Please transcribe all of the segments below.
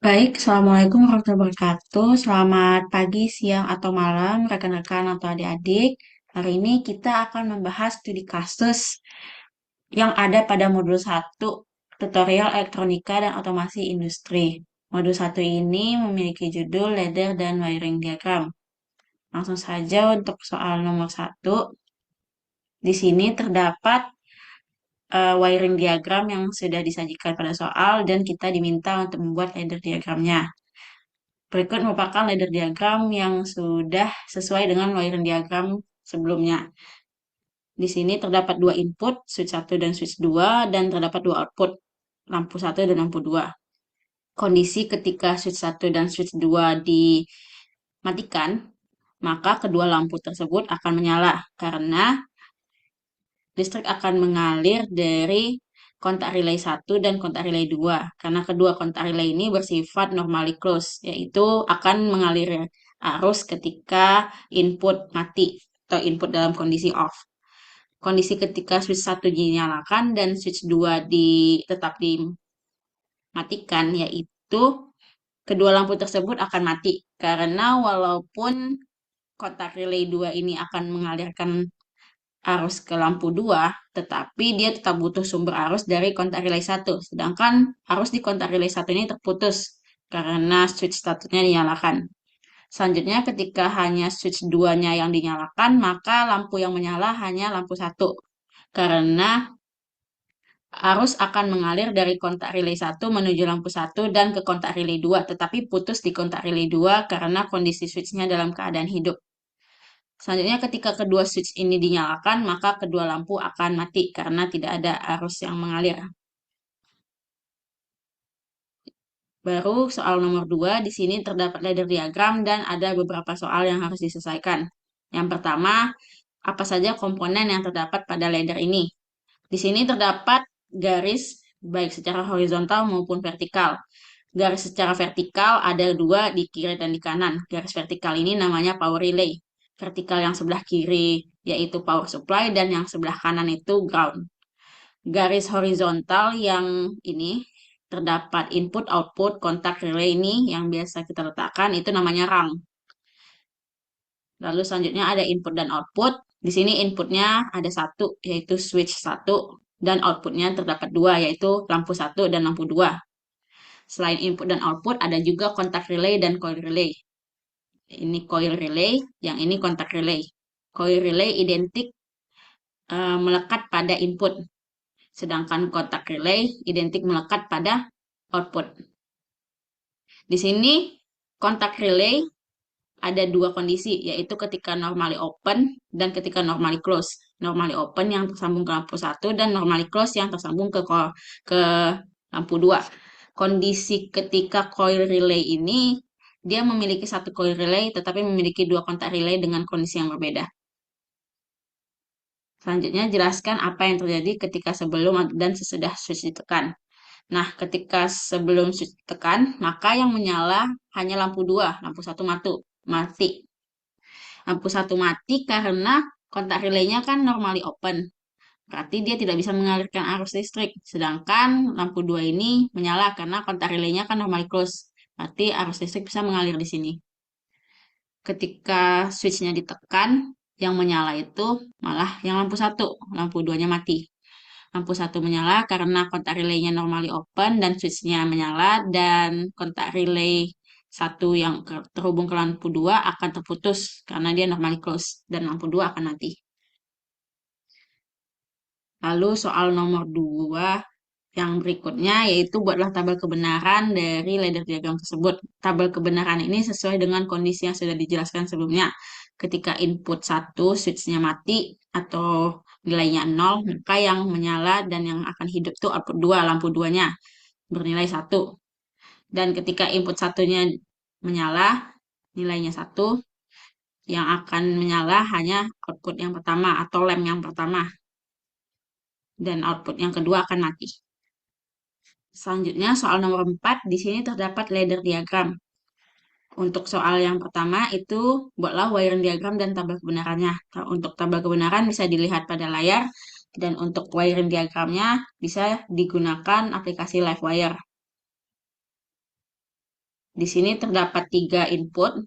Baik, Assalamualaikum warahmatullahi wabarakatuh. Selamat pagi, siang, atau malam, rekan-rekan atau adik-adik. Hari ini kita akan membahas studi kasus yang ada pada modul 1, tutorial elektronika dan otomasi industri. Modul 1 ini memiliki judul ladder dan wiring diagram. Langsung saja untuk soal nomor 1. Di sini terdapat wiring diagram yang sudah disajikan pada soal dan kita diminta untuk membuat ladder diagramnya. Berikut merupakan ladder diagram yang sudah sesuai dengan wiring diagram sebelumnya. Di sini terdapat dua input, switch 1 dan switch 2, dan terdapat dua output, lampu 1 dan lampu 2. Kondisi ketika switch 1 dan switch 2 dimatikan, maka kedua lampu tersebut akan menyala karena listrik akan mengalir dari kontak relay 1 dan kontak relay 2. Karena kedua kontak relay ini bersifat normally close, yaitu akan mengalir arus ketika input mati atau input dalam kondisi off. Kondisi ketika switch 1 dinyalakan dan switch 2 tetap dimatikan, yaitu kedua lampu tersebut akan mati. Karena walaupun kontak relay 2 ini akan mengalirkan arus ke lampu 2, tetapi dia tetap butuh sumber arus dari kontak relay 1. Sedangkan arus di kontak relay 1 ini terputus karena switch statusnya dinyalakan. Selanjutnya, ketika hanya switch 2-nya yang dinyalakan, maka lampu yang menyala hanya lampu 1. Karena arus akan mengalir dari kontak relay 1 menuju lampu 1 dan ke kontak relay 2, tetapi putus di kontak relay 2 karena kondisi switch-nya dalam keadaan hidup. Selanjutnya, ketika kedua switch ini dinyalakan, maka kedua lampu akan mati karena tidak ada arus yang mengalir. Baru soal nomor 2, di sini terdapat ladder diagram dan ada beberapa soal yang harus diselesaikan. Yang pertama, apa saja komponen yang terdapat pada ladder ini? Di sini terdapat garis baik secara horizontal maupun vertikal. Garis secara vertikal ada dua di kiri dan di kanan. Garis vertikal ini namanya power relay. Vertikal yang sebelah kiri yaitu power supply dan yang sebelah kanan itu ground. Garis horizontal yang ini terdapat input, output, kontak relay ini yang biasa kita letakkan itu namanya rang. Lalu selanjutnya ada input dan output. Di sini inputnya ada satu, yaitu switch 1, dan outputnya terdapat dua, yaitu lampu 1 dan lampu 2. Selain input dan output, ada juga kontak relay dan coil relay. Ini coil relay, yang ini kontak relay. Coil relay identik melekat pada input, sedangkan kontak relay identik melekat pada output. Di sini kontak relay ada dua kondisi, yaitu ketika normally open dan ketika normally close. Normally open yang tersambung ke lampu 1 dan normally close yang tersambung ke lampu 2. Kondisi ketika coil relay ini, dia memiliki satu coil relay tetapi memiliki dua kontak relay dengan kondisi yang berbeda. Selanjutnya, jelaskan apa yang terjadi ketika sebelum dan sesudah switch ditekan. Nah, ketika sebelum switch ditekan, maka yang menyala hanya lampu 2, lampu 1 mati. Lampu 1 mati karena kontak relaynya kan normally open. Berarti dia tidak bisa mengalirkan arus listrik. Sedangkan lampu 2 ini menyala karena kontak relaynya kan normally close. Berarti arus listrik bisa mengalir di sini. Ketika switch-nya ditekan, yang menyala itu malah yang lampu 1, lampu 2-nya mati. Lampu 1 menyala karena kontak relaynya normally open dan switch-nya menyala dan kontak relay 1 yang terhubung ke lampu 2 akan terputus karena dia normally close dan lampu 2 akan mati. Lalu soal nomor 2 yang berikutnya yaitu buatlah tabel kebenaran dari ladder diagram tersebut. Tabel kebenaran ini sesuai dengan kondisi yang sudah dijelaskan sebelumnya. Ketika input 1 switch-nya mati atau nilainya 0, maka yang menyala dan yang akan hidup itu output 2, lampu 2-nya bernilai 1. Dan ketika input 1-nya menyala, nilainya 1, yang akan menyala hanya output yang pertama atau lem yang pertama. Dan output yang kedua akan mati. Selanjutnya, soal nomor 4, di sini terdapat ladder diagram. Untuk soal yang pertama itu, buatlah wiring diagram dan tabel kebenarannya. Untuk tabel kebenaran bisa dilihat pada layar, dan untuk wiring diagramnya bisa digunakan aplikasi LiveWire. Di sini terdapat 3 input,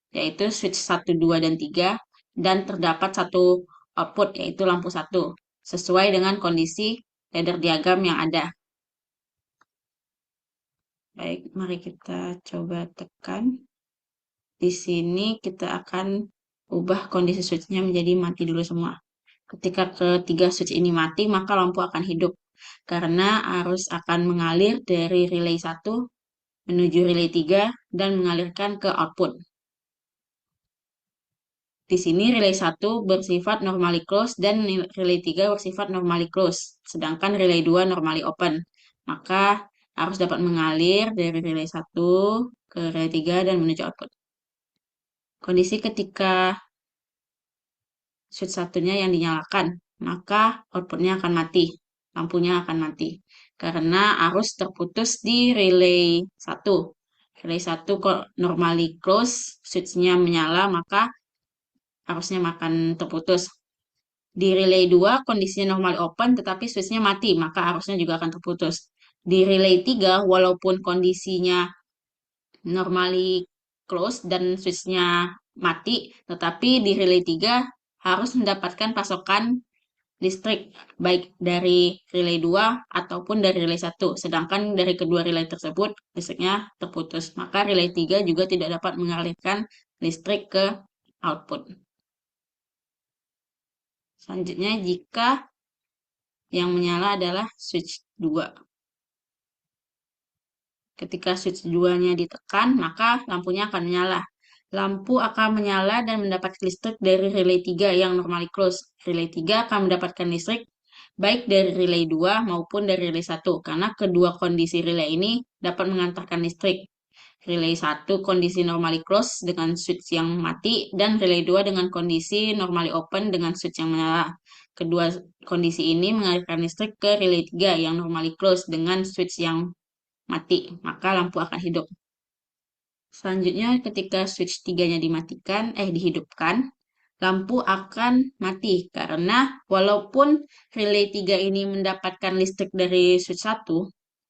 yaitu switch 1, 2, dan 3, dan terdapat satu output, yaitu lampu 1, sesuai dengan kondisi ladder diagram yang ada. Baik, mari kita coba tekan. Di sini kita akan ubah kondisi switch-nya menjadi mati dulu semua. Ketika ketiga switch ini mati, maka lampu akan hidup. Karena arus akan mengalir dari relay 1 menuju relay 3 dan mengalirkan ke output. Di sini relay 1 bersifat normally closed dan relay 3 bersifat normally closed, sedangkan relay 2 normally open. Maka arus dapat mengalir dari relay 1 ke relay 3 dan menuju output. Kondisi ketika switch satunya yang dinyalakan, maka outputnya akan mati, lampunya akan mati. Karena arus terputus di relay 1. Relay 1 kok normally close, switch-nya menyala, maka arusnya akan terputus. Di relay 2 kondisinya normal open tetapi switch-nya mati, maka arusnya juga akan terputus. Di relay 3 walaupun kondisinya normally close dan switch-nya mati, tetapi di relay 3 harus mendapatkan pasokan listrik baik dari relay 2 ataupun dari relay 1. Sedangkan dari kedua relay tersebut listriknya terputus, maka relay 3 juga tidak dapat mengalirkan listrik ke output. Selanjutnya, jika yang menyala adalah switch 2. Ketika switch 2-nya ditekan, maka lampunya akan menyala. Lampu akan menyala dan mendapat listrik dari relay 3 yang normally close. Relay 3 akan mendapatkan listrik baik dari relay 2 maupun dari relay 1, karena kedua kondisi relay ini dapat mengantarkan listrik. Relay 1 kondisi normally close dengan switch yang mati, dan relay 2 dengan kondisi normally open dengan switch yang menyala. Kedua kondisi ini mengalirkan listrik ke relay 3 yang normally close dengan switch yang mati, maka lampu akan hidup. Selanjutnya, ketika switch 3-nya dihidupkan, lampu akan mati karena walaupun relay 3 ini mendapatkan listrik dari switch 1,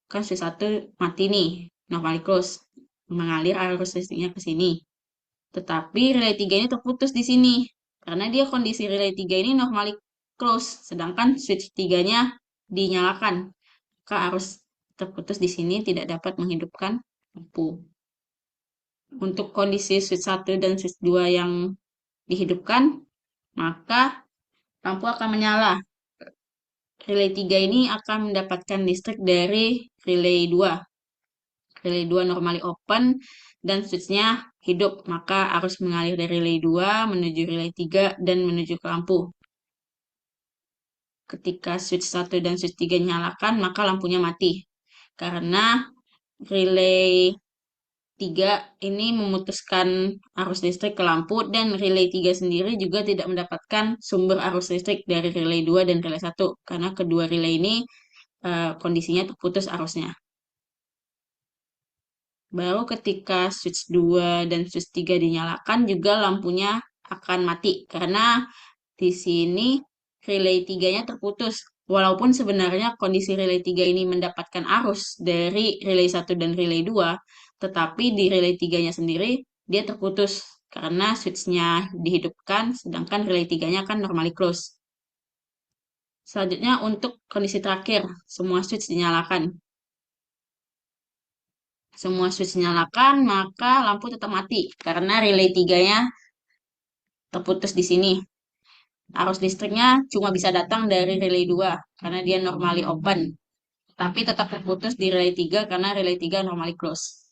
kan switch 1 mati nih, normally close, mengalir arus listriknya ke sini. Tetapi relay 3 ini terputus di sini karena dia kondisi relay 3 ini normally close, sedangkan switch 3-nya dinyalakan. Maka arus terputus di sini tidak dapat menghidupkan lampu. Untuk kondisi switch 1 dan switch 2 yang dihidupkan, maka lampu akan menyala. Relay 3 ini akan mendapatkan listrik dari relay 2. Relay 2 normally open dan switch-nya hidup, maka arus mengalir dari relay 2 menuju relay 3 dan menuju ke lampu. Ketika switch 1 dan switch 3 dinyalakan, maka lampunya mati. Karena relay 3 ini memutuskan arus listrik ke lampu dan relay 3 sendiri juga tidak mendapatkan sumber arus listrik dari relay 2 dan relay 1 karena kedua relay ini kondisinya terputus arusnya. Baru ketika switch 2 dan switch 3 dinyalakan juga lampunya akan mati karena di sini relay 3-nya terputus. Walaupun sebenarnya kondisi relay 3 ini mendapatkan arus dari relay 1 dan relay 2, tetapi di relay 3-nya sendiri dia terputus karena switch-nya dihidupkan, sedangkan relay 3-nya kan normally close. Selanjutnya untuk kondisi terakhir, semua switch dinyalakan. Semua switch dinyalakan, maka lampu tetap mati karena relay 3-nya terputus di sini. Arus listriknya cuma bisa datang dari relay 2 karena dia normally open. Tapi tetap terputus di relay 3 karena relay 3 normally close.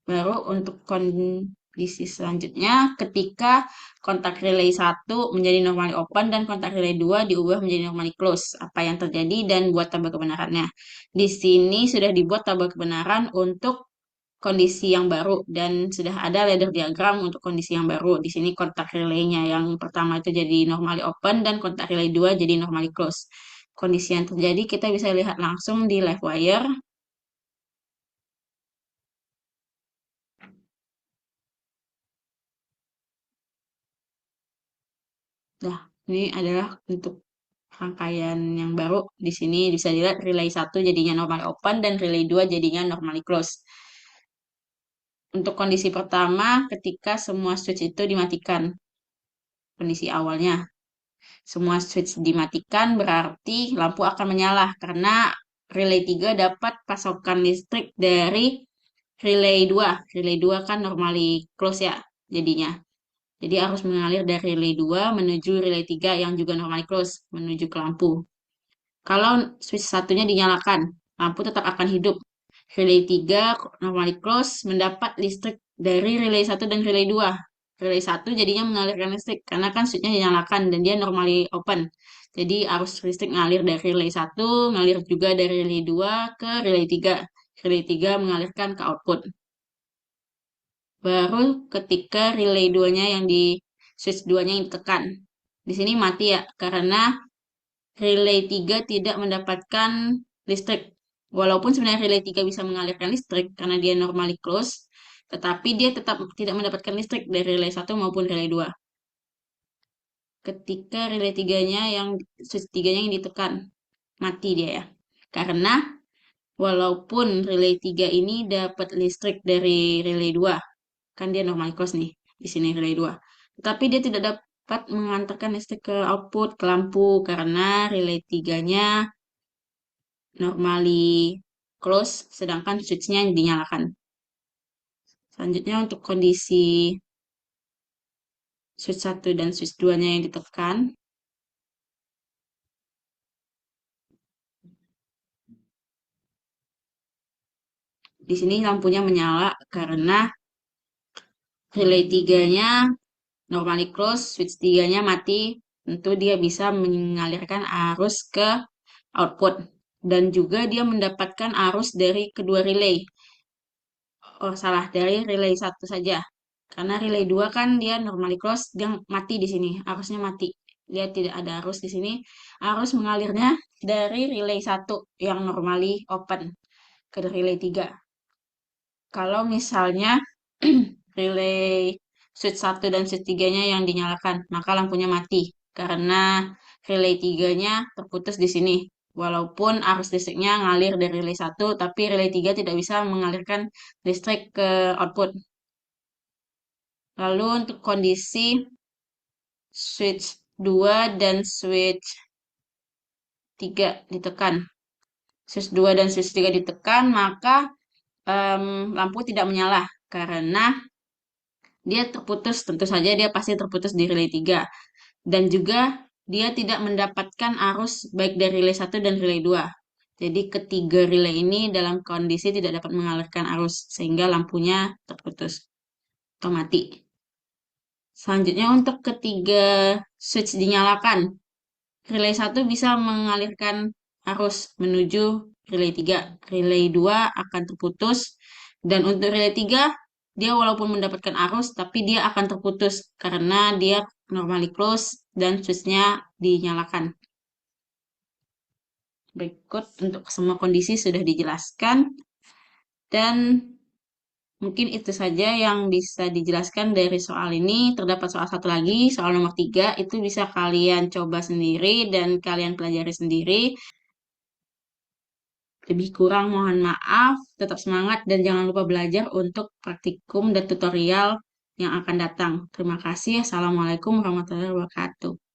Baru untuk kondisi selanjutnya ketika kontak relay 1 menjadi normally open dan kontak relay 2 diubah menjadi normally close. Apa yang terjadi dan buat tabel kebenarannya. Di sini sudah dibuat tabel kebenaran untuk kondisi yang baru dan sudah ada ladder diagram untuk kondisi yang baru. Di sini kontak relaynya yang pertama itu jadi normally open dan kontak relay 2 jadi normally close. Kondisi yang terjadi kita bisa lihat langsung di live wire. Nah, ini adalah untuk rangkaian yang baru di sini bisa dilihat relay satu jadinya normally open dan relay 2 jadinya normally close. Untuk kondisi pertama, ketika semua switch itu dimatikan, kondisi awalnya. Semua switch dimatikan berarti lampu akan menyala karena relay 3 dapat pasokan listrik dari relay 2. Relay 2 kan normally close ya jadinya. Jadi harus mengalir dari relay 2 menuju relay 3 yang juga normally close menuju ke lampu. Kalau switch satunya dinyalakan, lampu tetap akan hidup. Relay 3 normally close mendapat listrik dari relay 1 dan relay 2. Relay 1 jadinya mengalirkan listrik karena kan switchnya dinyalakan dan dia normally open. Jadi arus listrik mengalir dari relay 1, mengalir juga dari relay 2 ke relay 3. Relay 3 mengalirkan ke output. Baru ketika relay 2-nya yang di switch 2-nya yang ditekan. Di sini mati ya, karena relay 3 tidak mendapatkan listrik. Walaupun sebenarnya relay 3 bisa mengalirkan listrik karena dia normally close, tetapi dia tetap tidak mendapatkan listrik dari relay 1 maupun relay 2. Ketika relay 3-nya yang switch 3-nya yang ditekan, mati dia ya. Karena walaupun relay 3 ini dapat listrik dari relay 2, kan dia normally close nih, di sini relay 2. Tetapi dia tidak dapat mengantarkan listrik ke output, ke lampu, karena relay 3-nya normally close, sedangkan switch-nya dinyalakan. Selanjutnya untuk kondisi switch 1 dan switch 2-nya yang ditekan, di sini lampunya menyala karena relay 3-nya normally close, switch 3-nya mati, tentu dia bisa mengalirkan arus ke output. Dan juga dia mendapatkan arus dari kedua relay. Oh, salah, dari relay 1 saja. Karena relay 2 kan dia normally close, dia mati di sini, arusnya mati. Dia tidak ada arus di sini. Arus mengalirnya dari relay 1 yang normally open ke relay 3. Kalau misalnya relay switch 1 dan switch 3-nya yang dinyalakan, maka lampunya mati karena relay 3-nya terputus di sini. Walaupun arus listriknya ngalir dari relay 1, tapi relay 3 tidak bisa mengalirkan listrik ke output. Lalu untuk kondisi switch 2 dan switch 3 ditekan. Switch 2 dan switch 3 ditekan, maka lampu tidak menyala karena dia terputus, tentu saja dia pasti terputus di relay 3. Dan juga dia tidak mendapatkan arus baik dari relay 1 dan relay 2. Jadi ketiga relay ini dalam kondisi tidak dapat mengalirkan arus sehingga lampunya terputus atau mati. Selanjutnya untuk ketiga switch dinyalakan, relay 1 bisa mengalirkan arus menuju relay 3. Relay 2 akan terputus dan untuk relay 3 dia walaupun mendapatkan arus tapi dia akan terputus karena dia normally close dan switchnya dinyalakan. Berikut untuk semua kondisi sudah dijelaskan dan mungkin itu saja yang bisa dijelaskan dari soal ini. Terdapat soal satu lagi, soal nomor 3, itu bisa kalian coba sendiri dan kalian pelajari sendiri. Lebih kurang mohon maaf, tetap semangat dan jangan lupa belajar untuk praktikum dan tutorial yang akan datang. Terima kasih. Assalamualaikum warahmatullahi wabarakatuh.